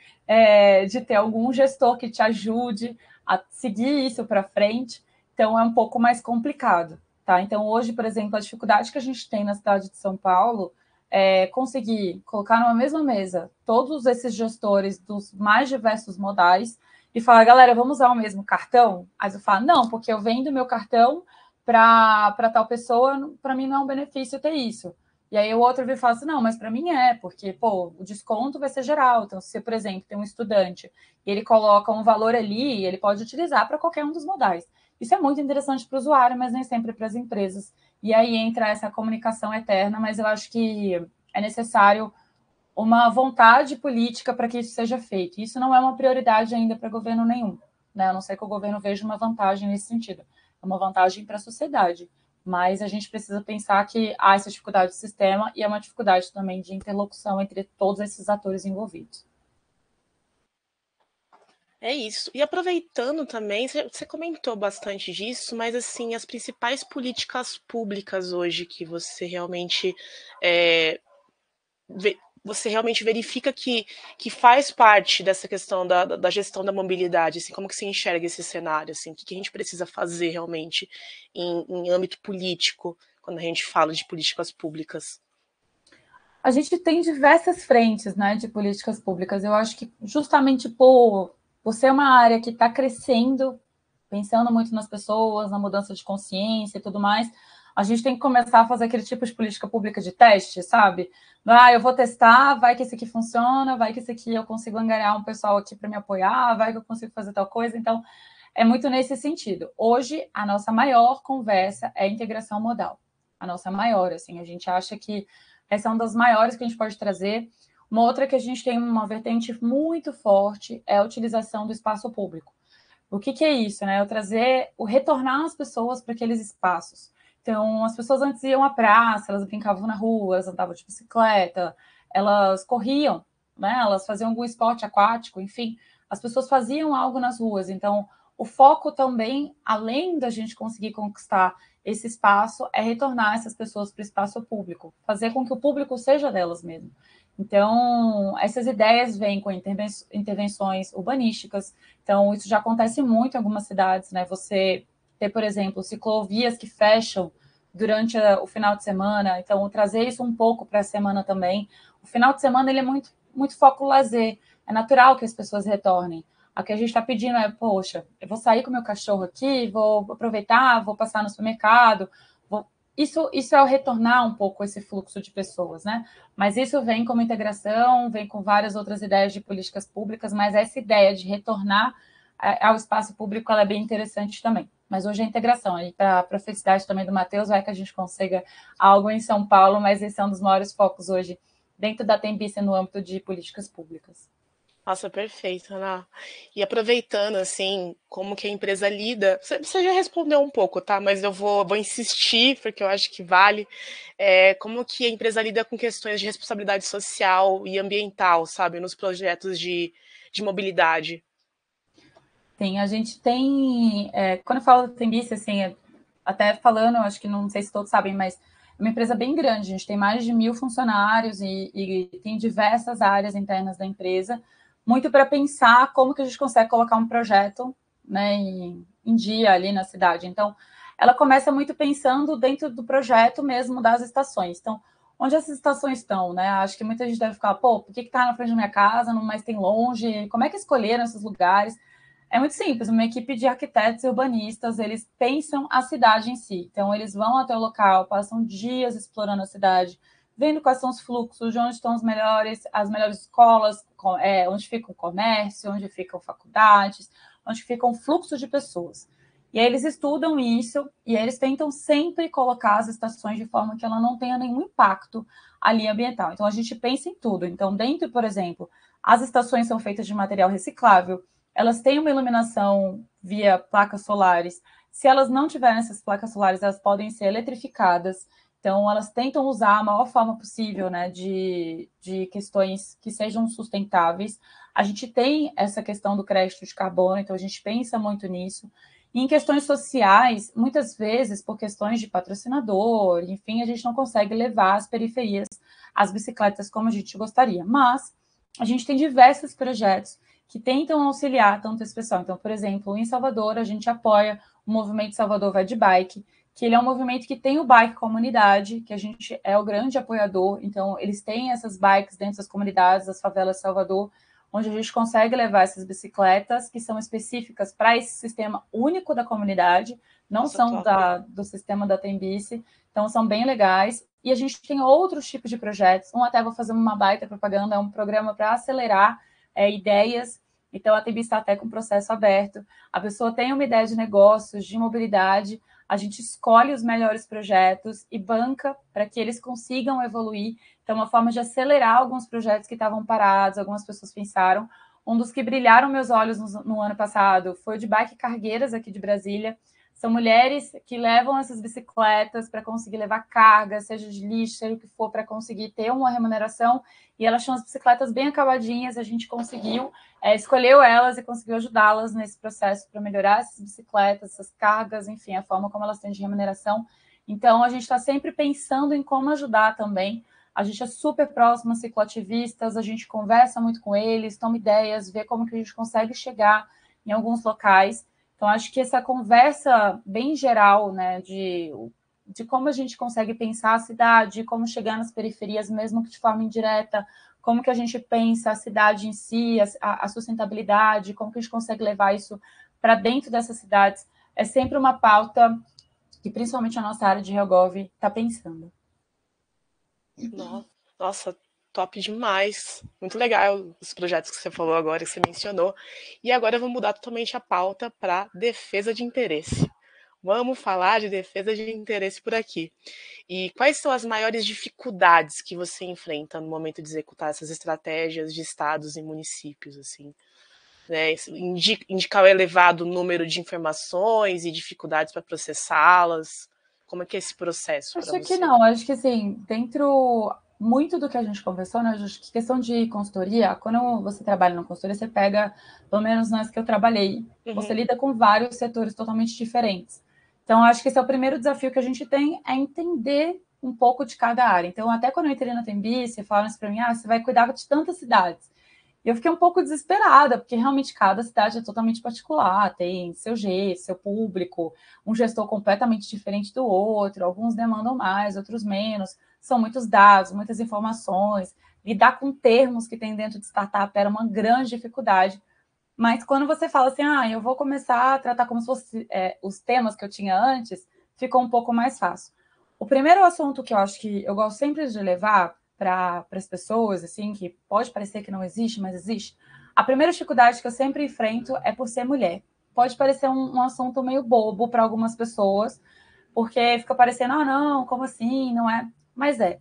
de ter algum gestor que te ajude a seguir isso para frente. Então, é um pouco mais complicado. Tá? Então, hoje, por exemplo, a dificuldade que a gente tem na cidade de São Paulo é conseguir colocar numa mesma mesa todos esses gestores dos mais diversos modais e falar, galera, vamos usar o mesmo cartão? Aí eu falo, não, porque eu vendo meu cartão para tal pessoa, para mim não é um benefício ter isso. E aí o outro vira e fala assim, não, mas para mim é, porque, pô, o desconto vai ser geral. Então, se, por exemplo, tem um estudante e ele coloca um valor ali, ele pode utilizar para qualquer um dos modais. Isso é muito interessante para o usuário, mas nem sempre para as empresas. E aí entra essa comunicação eterna, mas eu acho que é necessário uma vontade política para que isso seja feito. Isso não é uma prioridade ainda para governo nenhum, né? A não ser que o governo veja uma vantagem nesse sentido. É uma vantagem para a sociedade. Mas a gente precisa pensar que há essa dificuldade de sistema e é uma dificuldade também de interlocução entre todos esses atores envolvidos. É isso. E aproveitando também, você comentou bastante disso, mas assim, as principais políticas públicas hoje que você realmente é, você realmente verifica que faz parte dessa questão da gestão da mobilidade, assim, como que você enxerga esse cenário, assim, o que a gente precisa fazer realmente em âmbito político, quando a gente fala de políticas públicas? A gente tem diversas frentes, né, de políticas públicas. Eu acho que justamente por ser uma área que está crescendo, pensando muito nas pessoas, na mudança de consciência e tudo mais, a gente tem que começar a fazer aquele tipo de política pública de teste, sabe? Ah, eu vou testar, vai que esse aqui funciona, vai que esse aqui eu consigo angariar um pessoal aqui para me apoiar, vai que eu consigo fazer tal coisa. Então, é muito nesse sentido. Hoje, a nossa maior conversa é a integração modal. a nossa maior, assim, a gente acha que essa é uma das maiores que a gente pode trazer. Uma outra que a gente tem uma vertente muito forte é a utilização do espaço público. O que é isso, né? Eu trazer, o retornar as pessoas para aqueles espaços. Então, as pessoas antes iam à praça, elas brincavam na rua, elas andavam de bicicleta, elas corriam, né? Elas faziam algum esporte aquático, enfim, as pessoas faziam algo nas ruas. Então, o foco também, além da gente conseguir conquistar esse espaço, é retornar essas pessoas para o espaço público, fazer com que o público seja delas mesmo. Então, essas ideias vêm com intervenções urbanísticas. Então, isso já acontece muito em algumas cidades, né? Você ter, por exemplo, ciclovias que fecham durante o final de semana. Então, trazer isso um pouco para a semana também. O final de semana ele é muito foco lazer. É natural que as pessoas retornem. O que a gente está pedindo é, poxa, eu vou sair com meu cachorro aqui, vou aproveitar, vou passar no supermercado. Isso é o retornar um pouco esse fluxo de pessoas, né? Mas isso vem como integração, vem com várias outras ideias de políticas públicas, mas essa ideia de retornar ao espaço público ela é bem interessante também. Mas hoje é a integração. E para a felicidade também do Matheus, vai que a gente consiga algo em São Paulo, mas esse é um dos maiores focos hoje dentro da Tembice no âmbito de políticas públicas. Nossa, perfeito, Ana. E aproveitando, assim, como que a empresa lida, você já respondeu um pouco, tá? Mas eu vou insistir, porque eu acho que vale. Como que a empresa lida com questões de responsabilidade social e ambiental, sabe, nos projetos de mobilidade? Sim, a gente tem. Quando eu falo da Tembice, assim, até falando, acho que não sei se todos sabem, mas é uma empresa bem grande. A gente tem mais de 1.000 funcionários e tem diversas áreas internas da empresa, muito para pensar como que a gente consegue colocar um projeto, né, em dia ali na cidade. Então, ela começa muito pensando dentro do projeto mesmo das estações. Então, onde essas estações estão, né? Acho que muita gente deve ficar, pô, por que está na frente da minha casa, não mais tem longe? Como é que escolheram esses lugares? É muito simples, uma equipe de arquitetos e urbanistas, eles pensam a cidade em si. Então, eles vão até o local, passam dias explorando a cidade, vendo quais são os fluxos, de onde estão as melhores escolas, onde fica o comércio, onde ficam faculdades, onde fica o fluxo de pessoas. E aí eles estudam isso e eles tentam sempre colocar as estações de forma que ela não tenha nenhum impacto ali ambiental. Então, a gente pensa em tudo. Então, dentro, por exemplo, as estações são feitas de material reciclável, elas têm uma iluminação via placas solares. Se elas não tiverem essas placas solares, elas podem ser eletrificadas. Então, elas tentam usar a maior forma possível, né, de questões que sejam sustentáveis. A gente tem essa questão do crédito de carbono, então a gente pensa muito nisso. E em questões sociais, muitas vezes, por questões de patrocinador, enfim, a gente não consegue levar às periferias as bicicletas como a gente gostaria. Mas a gente tem diversos projetos que tentam auxiliar tanto esse pessoal. Então, por exemplo, em Salvador, a gente apoia o movimento Salvador Vai de Bike, que ele é um movimento que tem o bike comunidade, que a gente é o grande apoiador. Então, eles têm essas bikes dentro das comunidades, das favelas de Salvador, onde a gente consegue levar essas bicicletas que são específicas para esse sistema único da comunidade, não Nossa, são top. do sistema da Tembice, então são bem legais. E a gente tem outros tipos de projetos. Até vou fazer uma baita propaganda, é um programa para acelerar ideias. Então, a TB está até com o processo aberto. A pessoa tem uma ideia de negócios, de mobilidade, a gente escolhe os melhores projetos e banca para que eles consigam evoluir. Então, uma forma de acelerar alguns projetos que estavam parados, algumas pessoas pensaram. Um dos que brilharam meus olhos no ano passado foi o de Bike Cargueiras, aqui de Brasília. São mulheres que levam essas bicicletas para conseguir levar carga, seja de lixo, seja o que for, para conseguir ter uma remuneração. E elas tinham as bicicletas bem acabadinhas, a gente conseguiu, escolheu elas e conseguiu ajudá-las nesse processo para melhorar essas bicicletas, essas cargas, enfim, a forma como elas têm de remuneração. Então, a gente está sempre pensando em como ajudar também. A gente é super próximo a cicloativistas, a gente conversa muito com eles, toma ideias, vê como que a gente consegue chegar em alguns locais. Então, acho que essa conversa bem geral, né, de como a gente consegue pensar a cidade, como chegar nas periferias, mesmo que de forma indireta, como que a gente pensa a cidade em si, a sustentabilidade, como que a gente consegue levar isso para dentro dessas cidades, é sempre uma pauta que principalmente a nossa área de Helgov está pensando. Nossa, top demais. Muito legal os projetos que você falou agora, que você mencionou. E agora eu vou mudar totalmente a pauta para defesa de interesse. Vamos falar de defesa de interesse por aqui. E quais são as maiores dificuldades que você enfrenta no momento de executar essas estratégias de estados e municípios, assim? Né? Indicar o elevado número de informações e dificuldades para processá-las. Como é que é esse processo para Acho que você? não, acho que assim, dentro muito do que a gente conversou, né, acho que questão de consultoria, quando você trabalha na consultoria, você pega, pelo menos nas que eu trabalhei, você Uhum. lida com vários setores totalmente diferentes. Então, acho que esse é o primeiro desafio que a gente tem, é entender um pouco de cada área. Então, até quando eu entrei na Tembi, você falaram isso para mim, você vai cuidar de tantas cidades. E eu fiquei um pouco desesperada, porque realmente cada cidade é totalmente particular, tem seu jeito, seu público, um gestor completamente diferente do outro, alguns demandam mais, outros menos, são muitos dados, muitas informações, lidar com termos que tem dentro de startup era uma grande dificuldade. Mas quando você fala assim, eu vou começar a tratar como se fosse os temas que eu tinha antes, ficou um pouco mais fácil. O primeiro assunto que eu acho que eu gosto sempre de levar para as pessoas, assim, que pode parecer que não existe, mas existe. A primeira dificuldade que eu sempre enfrento é por ser mulher. Pode parecer um assunto meio bobo para algumas pessoas, porque fica parecendo, não, como assim? Não é? Mas é.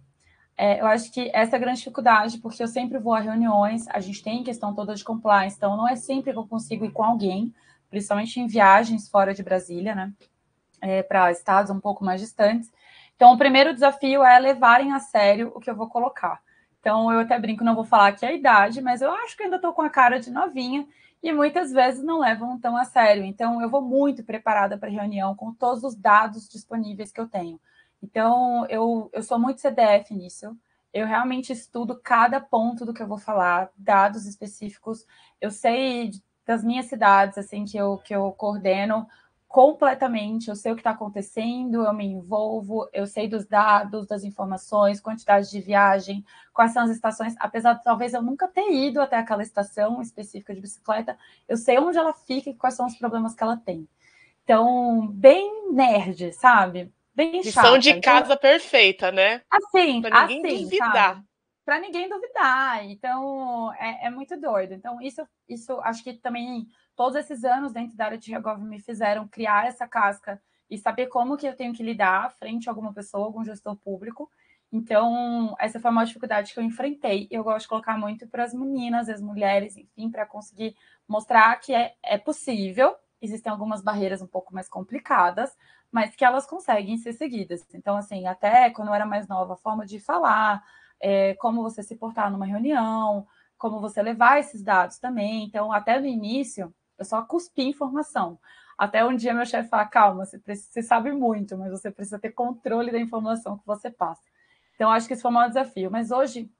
Eu acho que essa é a grande dificuldade, porque eu sempre vou a reuniões, a gente tem questão toda de compliance, então não é sempre que eu consigo ir com alguém, principalmente em viagens fora de Brasília, né? Para estados um pouco mais distantes. Então, o primeiro desafio é levarem a sério o que eu vou colocar. Então, eu até brinco, não vou falar que é a idade, mas eu acho que ainda estou com a cara de novinha e muitas vezes não levam tão a sério. Então, eu vou muito preparada para a reunião com todos os dados disponíveis que eu tenho. Então, eu sou muito CDF nisso. Eu realmente estudo cada ponto do que eu vou falar, dados específicos. Eu sei das minhas cidades, assim, que eu coordeno, completamente, eu sei o que está acontecendo, eu me envolvo, eu sei dos dados, das informações, quantidade de viagem, quais são as estações, apesar de talvez eu nunca ter ido até aquela estação específica de bicicleta, eu sei onde ela fica e quais são os problemas que ela tem. Então, bem nerd, sabe? Bem Lição de chata. Então, casa perfeita, né? assim, Para ninguém assim, duvidar. sabe? Para ninguém duvidar. Então, é muito doido. Então, isso acho que também todos esses anos dentro da área de Regov me fizeram criar essa casca e saber como que eu tenho que lidar frente a alguma pessoa, algum gestor público. Então, essa foi uma dificuldade que eu enfrentei. Eu gosto de colocar muito para as meninas, as mulheres, enfim, para conseguir mostrar que é possível. Existem algumas barreiras um pouco mais complicadas, mas que elas conseguem ser seguidas. Então, assim, até quando eu era mais nova, a forma de falar, como você se portar numa reunião, como você levar esses dados também. Então, até no início, eu só cuspi informação. Até um dia meu chefe fala, calma, você sabe muito, mas você precisa ter controle da informação que você passa. Então, acho que isso foi o maior desafio. Mas hoje,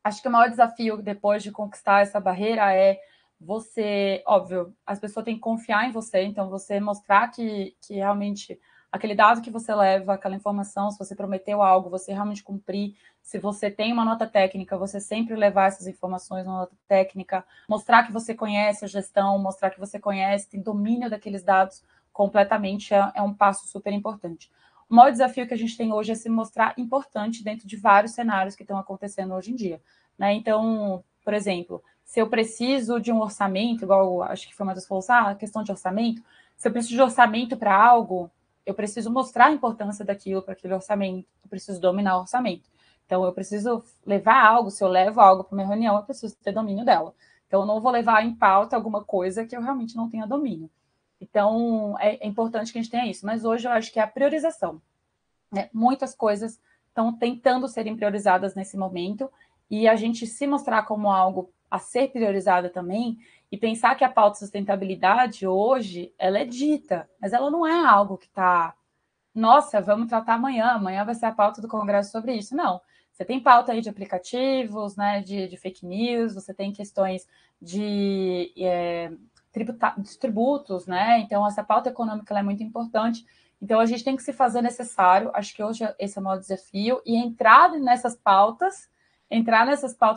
acho que o maior desafio depois de conquistar essa barreira é você, óbvio, as pessoas têm que confiar em você, então você mostrar que realmente aquele dado que você leva, aquela informação, se você prometeu algo, você realmente cumprir. Se você tem uma nota técnica, você sempre levar essas informações na nota técnica, mostrar que você conhece a gestão, mostrar que você conhece, tem domínio daqueles dados completamente, é um passo super importante. O maior desafio que a gente tem hoje é se mostrar importante dentro de vários cenários que estão acontecendo hoje em dia. Né? Então, por exemplo, se eu preciso de um orçamento, igual acho que foi uma das falou, a questão de orçamento, se eu preciso de orçamento para algo, eu preciso mostrar a importância daquilo para aquele orçamento, eu preciso dominar o orçamento. Então, eu preciso levar algo, se eu levo algo para uma reunião, eu preciso ter domínio dela. Então, eu não vou levar em pauta alguma coisa que eu realmente não tenha domínio. Então, é importante que a gente tenha isso. Mas hoje eu acho que é a priorização. Né? Muitas coisas estão tentando serem priorizadas nesse momento e a gente se mostrar como algo a ser priorizada também e pensar que a pauta de sustentabilidade hoje, ela é dita, mas ela não é algo que está, nossa, vamos tratar amanhã vai ser a pauta do Congresso sobre isso. Não, você tem pauta aí de aplicativos, né, de fake news, você tem questões de tributos, né, então essa pauta econômica ela é muito importante. Então, a gente tem que se fazer necessário, acho que hoje esse é o maior desafio, e entrar nessas pautas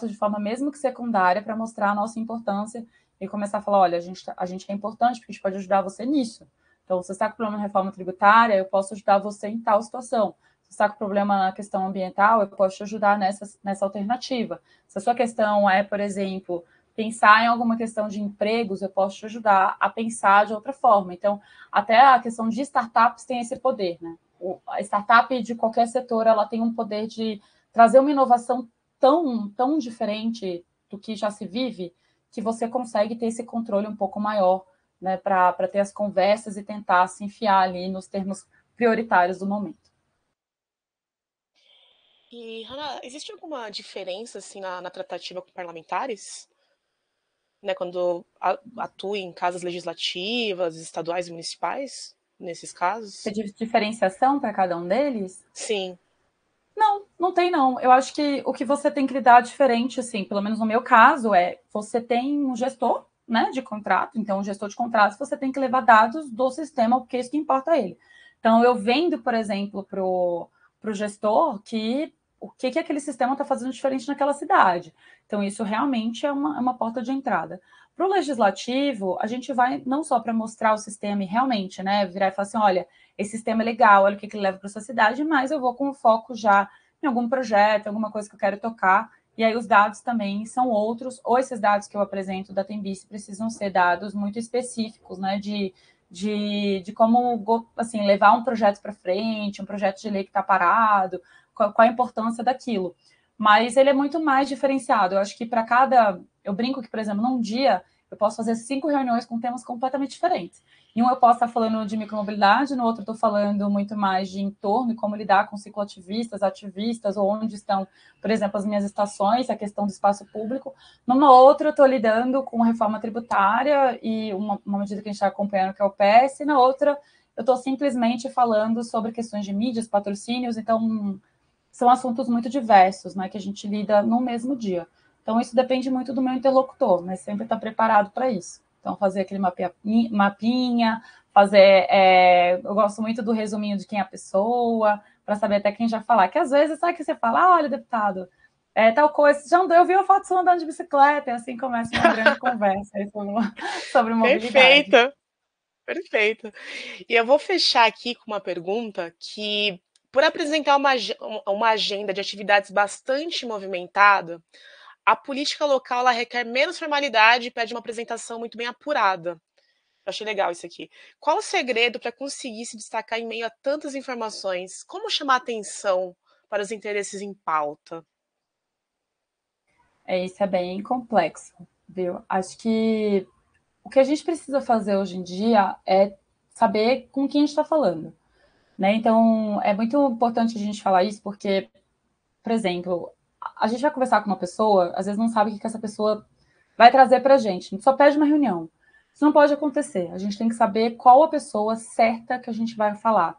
de forma mesmo que secundária, para mostrar a nossa importância e começar a falar, olha, a gente é importante, porque a gente pode ajudar você nisso. Então, você está com problema na reforma tributária, eu posso ajudar você em tal situação. Se você está com problema na questão ambiental, eu posso te ajudar nessa alternativa. Se a sua questão é, por exemplo, pensar em alguma questão de empregos, eu posso te ajudar a pensar de outra forma. Então, até a questão de startups tem esse poder, né? A startup de qualquer setor, ela tem um poder de trazer uma inovação tão diferente do que já se vive, que você consegue ter esse controle um pouco maior, né, para ter as conversas e tentar se enfiar ali nos termos prioritários do momento. E, Hanna, existe alguma diferença assim na tratativa com parlamentares? Né, quando atua em casas legislativas, estaduais e municipais, nesses casos? Tem diferenciação para cada um deles? Sim. Não, não tem não. Eu acho que o que você tem que lidar diferente, assim, pelo menos no meu caso, é você tem um gestor, né, de contrato. Então, o gestor de contratos, você tem que levar dados do sistema, porque é isso que importa a ele. Então, eu vendo, por exemplo, pro gestor que o que aquele sistema está fazendo diferente naquela cidade. Então, isso realmente é uma porta de entrada. Para o legislativo, a gente vai não só para mostrar o sistema e realmente, né, virar e falar assim, olha, esse sistema é legal, olha o que ele leva para sua cidade, mas eu vou com foco já em algum projeto, alguma coisa que eu quero tocar, e aí os dados também são outros, ou esses dados que eu apresento da Tembice precisam ser dados muito específicos, né, de como, assim, levar um projeto para frente, um projeto de lei que está parado, qual a importância daquilo. Mas ele é muito mais diferenciado. Eu acho que para cada... Eu brinco que, por exemplo, num dia eu posso fazer 5 reuniões com temas completamente diferentes. Em um eu posso estar falando de micromobilidade, no outro eu estou falando muito mais de entorno e como lidar com cicloativistas, ativistas, ou onde estão, por exemplo, as minhas estações, a questão do espaço público. Numa outra eu estou lidando com reforma tributária e uma medida que a gente está acompanhando, que é o PS, e na outra eu estou simplesmente falando sobre questões de mídias, patrocínios, então são assuntos muito diversos, né, que a gente lida no mesmo dia. Então, isso depende muito do meu interlocutor, mas sempre estar preparado para isso. Então, fazer aquele mapinha, fazer. Eu gosto muito do resuminho de quem é a pessoa, para saber até quem já falar. Que às vezes, sabe que você fala, ah, olha, deputado, tal coisa. Já andou, eu vi uma foto sua andando de bicicleta, e assim começa uma grande conversa sobre mobilidade. Perfeita, perfeita. E eu vou fechar aqui com uma pergunta que, por apresentar uma agenda de atividades bastante movimentada, a política local ela requer menos formalidade e pede uma apresentação muito bem apurada. Eu achei legal isso aqui. Qual o segredo para conseguir se destacar em meio a tantas informações? Como chamar atenção para os interesses em pauta? Isso é bem complexo, viu? Acho que o que a gente precisa fazer hoje em dia é saber com quem a gente está falando, né? Então, é muito importante a gente falar isso, porque, por exemplo, a gente vai conversar com uma pessoa, às vezes não sabe o que essa pessoa vai trazer para a gente só pede uma reunião. Isso não pode acontecer. A gente tem que saber qual a pessoa certa que a gente vai falar.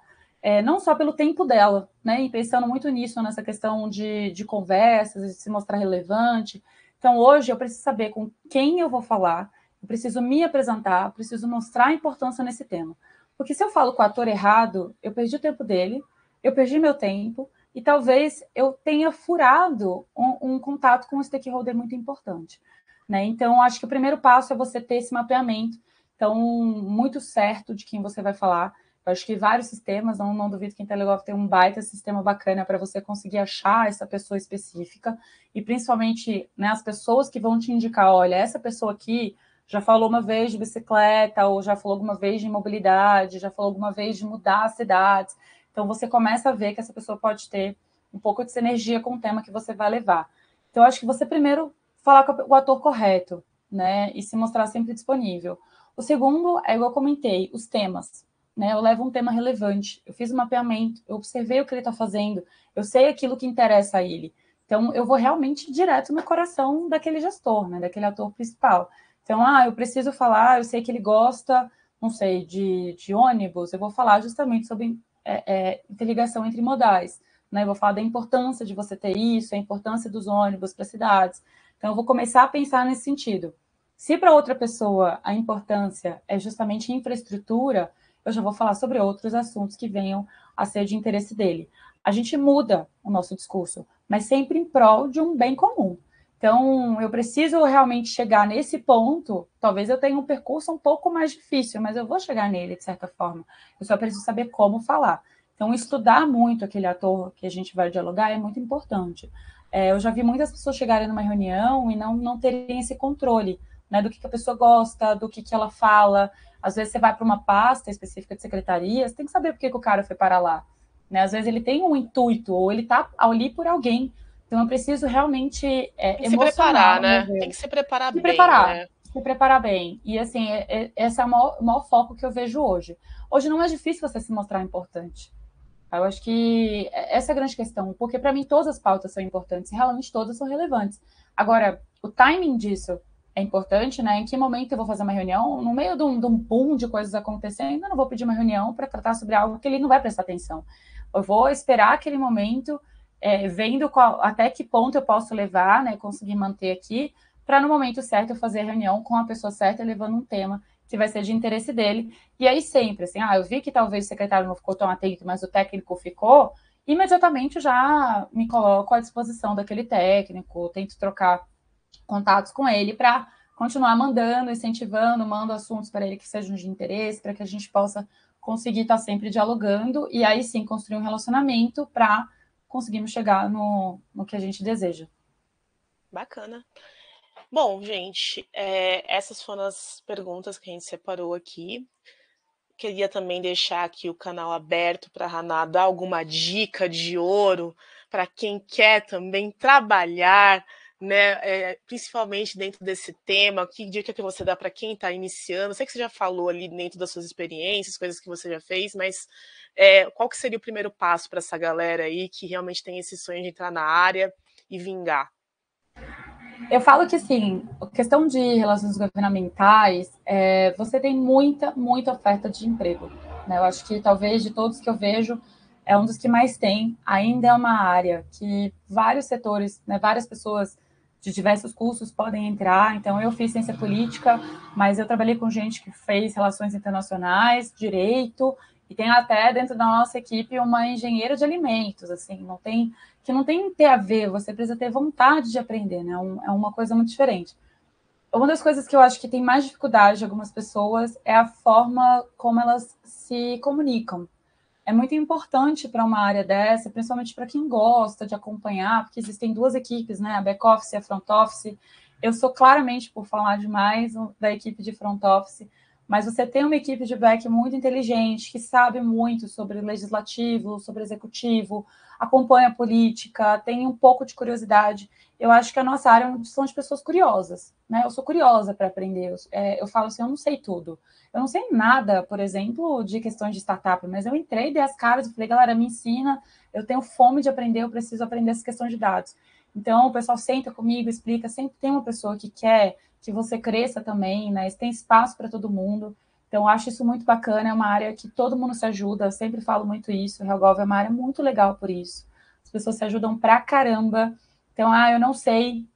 Não só pelo tempo dela, né? E pensando muito nisso, nessa questão de conversas, de se mostrar relevante. Então, hoje, eu preciso saber com quem eu vou falar, eu preciso me apresentar, preciso mostrar a importância nesse tema. Porque se eu falo com o ator errado, eu perdi o tempo dele, eu perdi meu tempo, e talvez eu tenha furado um contato com um stakeholder muito importante. Né? Então, acho que o primeiro passo é você ter esse mapeamento, então, muito certo de quem você vai falar. Eu acho que vários sistemas, não duvido que a Inteligov tem um baita sistema bacana para você conseguir achar essa pessoa específica, e principalmente, né, as pessoas que vão te indicar, olha, essa pessoa aqui já falou uma vez de bicicleta, ou já falou alguma vez de mobilidade, já falou alguma vez de mudar as cidades. Então, você começa a ver que essa pessoa pode ter um pouco de sinergia com o tema que você vai levar. Então, acho que você primeiro falar com o ator correto, né? E se mostrar sempre disponível. O segundo é, igual eu comentei, os temas. Né? Eu levo um tema relevante, eu fiz um mapeamento, eu observei o que ele está fazendo, eu sei aquilo que interessa a ele. Então, eu vou realmente direto no coração daquele gestor, né? Daquele ator principal. Então, eu preciso falar, eu sei que ele gosta, não sei, de ônibus, eu vou falar justamente sobre interligação entre modais. Né? Eu vou falar da importância de você ter isso, a importância dos ônibus para cidades. Então, eu vou começar a pensar nesse sentido. Se para outra pessoa a importância é justamente infraestrutura, eu já vou falar sobre outros assuntos que venham a ser de interesse dele. A gente muda o nosso discurso, mas sempre em prol de um bem comum. Então, eu preciso realmente chegar nesse ponto. Talvez eu tenha um percurso um pouco mais difícil, mas eu vou chegar nele de certa forma. Eu só preciso saber como falar. Então, estudar muito aquele ator que a gente vai dialogar é muito importante. Eu já vi muitas pessoas chegarem numa reunião e não terem esse controle, né, do que a pessoa gosta, do que ela fala. Às vezes você vai para uma pasta específica de secretaria, você tem que saber por que o cara foi para lá. Né? Às vezes ele tem um intuito, ou ele está ali por alguém. Então eu preciso realmente Tem que se emocionar preparar, o meu né? Tem ver. que se preparar bem, né? Se preparar bem. E assim, esse é o maior foco que eu vejo hoje. Hoje não é difícil você se mostrar importante. Eu acho que essa é a grande questão, porque para mim todas as pautas são importantes, realmente todas são relevantes. Agora, o timing disso é importante, né? Em que momento eu vou fazer uma reunião? No meio de um boom de coisas acontecendo, eu não vou pedir uma reunião para tratar sobre algo que ele não vai prestar atenção. Eu vou esperar aquele momento, vendo até que ponto eu posso levar, né? Conseguir manter aqui, para no momento certo eu fazer a reunião com a pessoa certa, levando um tema que vai ser de interesse dele. E aí sempre, assim, eu vi que talvez o secretário não ficou tão atento, mas o técnico ficou, imediatamente já me coloco à disposição daquele técnico, tento trocar contatos com ele para continuar mandando, incentivando, mando assuntos para ele que sejam de interesse, para que a gente possa conseguir estar sempre dialogando e aí sim construir um relacionamento para conseguirmos chegar no que a gente deseja. Bacana. Bom, gente, essas foram as perguntas que a gente separou aqui. Queria também deixar aqui o canal aberto para a Haná dar alguma dica de ouro para quem quer também trabalhar, né, principalmente dentro desse tema. Que dica que você dá para quem está iniciando? Sei que você já falou ali dentro das suas experiências, coisas que você já fez, mas qual que seria o primeiro passo para essa galera aí que realmente tem esse sonho de entrar na área e vingar? Eu falo que, assim, a questão de relações governamentais, você tem muita oferta de emprego. Né? Eu acho que, talvez, de todos que eu vejo, é um dos que mais tem. Ainda é uma área que vários setores, né, várias pessoas de diversos cursos podem entrar. Então, eu fiz ciência política, mas eu trabalhei com gente que fez relações internacionais, direito, e tem até dentro da nossa equipe uma engenheira de alimentos, assim, que não tem que ter a ver, você precisa ter vontade de aprender, né? É uma coisa muito diferente. Uma das coisas que eu acho que tem mais dificuldade de algumas pessoas é a forma como elas se comunicam. É muito importante para uma área dessa, principalmente para quem gosta de acompanhar, porque existem duas equipes, né? A back-office e a front-office. Eu sou claramente, por falar demais, da equipe de front-office, mas você tem uma equipe de back muito inteligente, que sabe muito sobre legislativo, sobre executivo, acompanha a política, tem um pouco de curiosidade. Eu acho que a nossa área são de pessoas curiosas, né? Eu sou curiosa para aprender. Eu falo assim, eu não sei tudo. Eu não sei nada, por exemplo, de questões de startup, mas eu entrei, dei as caras e falei, galera, me ensina, eu tenho fome de aprender, eu preciso aprender essa questão de dados. Então, o pessoal senta comigo, explica, sempre tem uma pessoa que quer que você cresça também, né? Tem espaço para todo mundo. Então, eu acho isso muito bacana, é uma área que todo mundo se ajuda, eu sempre falo muito isso, o RealGov é uma área muito legal por isso. As pessoas se ajudam pra caramba. Então, eu não sei,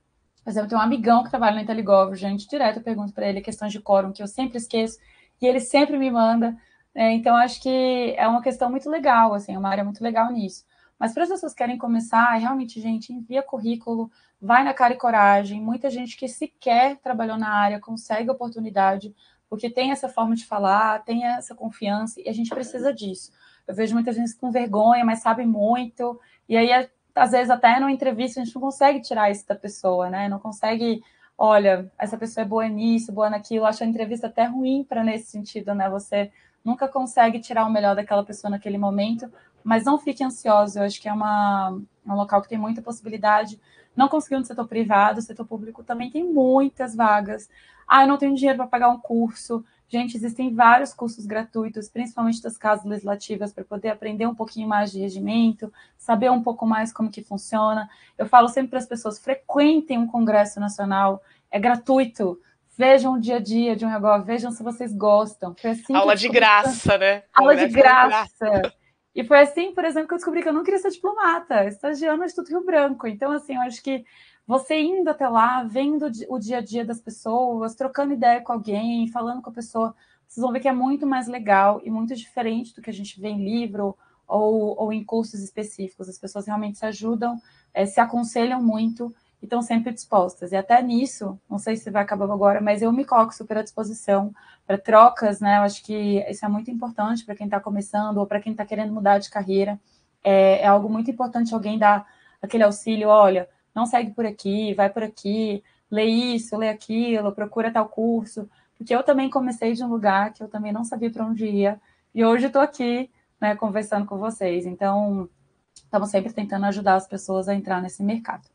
por exemplo, tem um amigão que trabalha na Inteligov, gente, direto eu pergunto para ele questões de quórum, que eu sempre esqueço, e ele sempre me manda. Então, acho que é uma questão muito legal, assim, é uma área muito legal nisso. Mas para as pessoas que querem começar, realmente, gente, envia currículo, vai na cara e coragem. Muita gente que sequer trabalhou na área consegue oportunidade, porque tem essa forma de falar, tem essa confiança, e a gente precisa disso. Eu vejo muita gente com vergonha, mas sabe muito, e aí, às vezes, até numa entrevista, a gente não consegue tirar isso da pessoa, né? Não consegue, olha, essa pessoa é boa nisso, boa naquilo. Eu acho a entrevista até ruim para nesse sentido, né? Você nunca consegue tirar o melhor daquela pessoa naquele momento, mas não fique ansioso. Eu acho que é um local que tem muita possibilidade. Não conseguiu no setor privado, o setor público também tem muitas vagas. Eu não tenho dinheiro para pagar um curso. Gente, existem vários cursos gratuitos, principalmente das casas legislativas, para poder aprender um pouquinho mais de regimento, saber um pouco mais como que funciona. Eu falo sempre para as pessoas, frequentem um congresso nacional, é gratuito. Vejam o dia a dia de um negócio, vejam se vocês gostam. Foi assim que eu Aula de descobri graça, né? aula de Congresso de graça. graça. E foi assim, por exemplo, que eu descobri que eu não queria ser diplomata, estagiando no Instituto Rio Branco. Então, assim, eu acho que você indo até lá, vendo o dia a dia das pessoas, trocando ideia com alguém, falando com a pessoa, vocês vão ver que é muito mais legal e muito diferente do que a gente vê em livro ou em cursos específicos. As pessoas realmente se ajudam, se aconselham muito e estão sempre dispostas. E até nisso, não sei se vai acabar agora, mas eu me coloco super à disposição para trocas, né? Eu acho que isso é muito importante para quem está começando ou para quem está querendo mudar de carreira. É algo muito importante alguém dar aquele auxílio, olha, não segue por aqui, vai por aqui, lê isso, lê aquilo, procura tal curso, porque eu também comecei de um lugar que eu também não sabia para onde ia, e hoje estou aqui, né, conversando com vocês. Então, estamos sempre tentando ajudar as pessoas a entrar nesse mercado.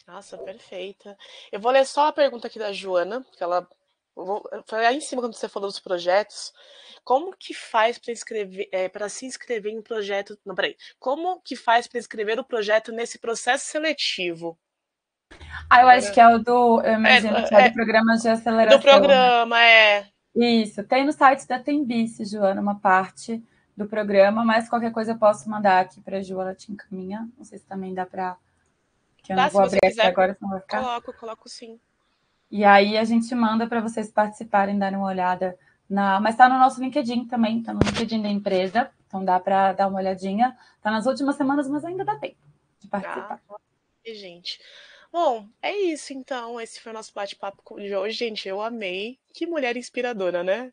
Nossa, perfeita. Eu vou ler só a pergunta aqui da Joana, que ela foi aí em cima quando você falou dos projetos. Como que faz para escrever, para se inscrever em projeto? Não, peraí. Como que faz para escrever o projeto nesse processo seletivo? Eu acho que Agora, é o do, eu é, imagino que é do é, programa de do aceleração, né? programa, é. Isso, tem no site da Tembice, Joana, uma parte do programa, mas qualquer coisa eu posso mandar aqui para a Ju, ela te encaminha. Não sei se também dá para. Que eu não Dá, vou se você abrir aqui quiser, agora, senão vai ficar. coloco sim. E aí a gente manda para vocês participarem, darem uma olhada na. Mas está no nosso LinkedIn também, está no LinkedIn da empresa, então dá para dar uma olhadinha. Está nas últimas semanas, mas ainda dá tempo de Ah, participar. gente. Bom, é isso então. Esse foi o nosso bate-papo de hoje, gente. Eu amei. Que mulher inspiradora, né?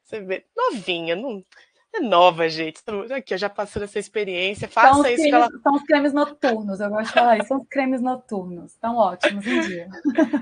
Você vê, novinha, não é nova, gente. Aqui, eu já passei essa experiência. Faça isso que ela. São os cremes noturnos, eu gosto de falar isso, são os cremes noturnos, estão ótimos em dia.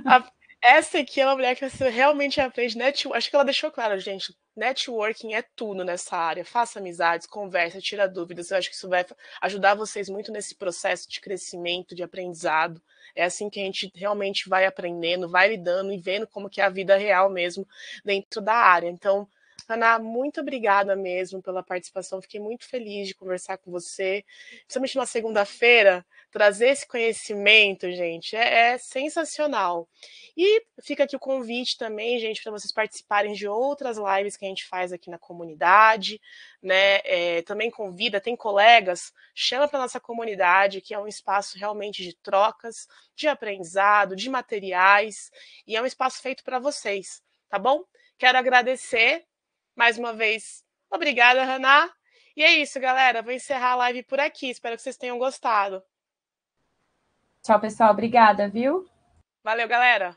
a- Essa aqui é uma mulher que você realmente aprende. Acho que ela deixou claro, gente. Networking é tudo nessa área. Faça amizades, conversa, tira dúvidas. Eu acho que isso vai ajudar vocês muito nesse processo de crescimento, de aprendizado. É assim que a gente realmente vai aprendendo, vai lidando e vendo como que é a vida real mesmo dentro da área. Então, Ana, muito obrigada mesmo pela participação. Fiquei muito feliz de conversar com você. Principalmente na segunda-feira, trazer esse conhecimento, gente, é sensacional. E fica aqui o convite também, gente, para vocês participarem de outras lives que a gente faz aqui na comunidade, né? Também convida, tem colegas, chama para nossa comunidade, que é um espaço realmente de trocas, de aprendizado, de materiais, e é um espaço feito para vocês, tá bom? Quero agradecer mais uma vez. Obrigada, Haná. E é isso, galera. Vou encerrar a live por aqui. Espero que vocês tenham gostado. Tchau, pessoal, obrigada, viu? Valeu, galera!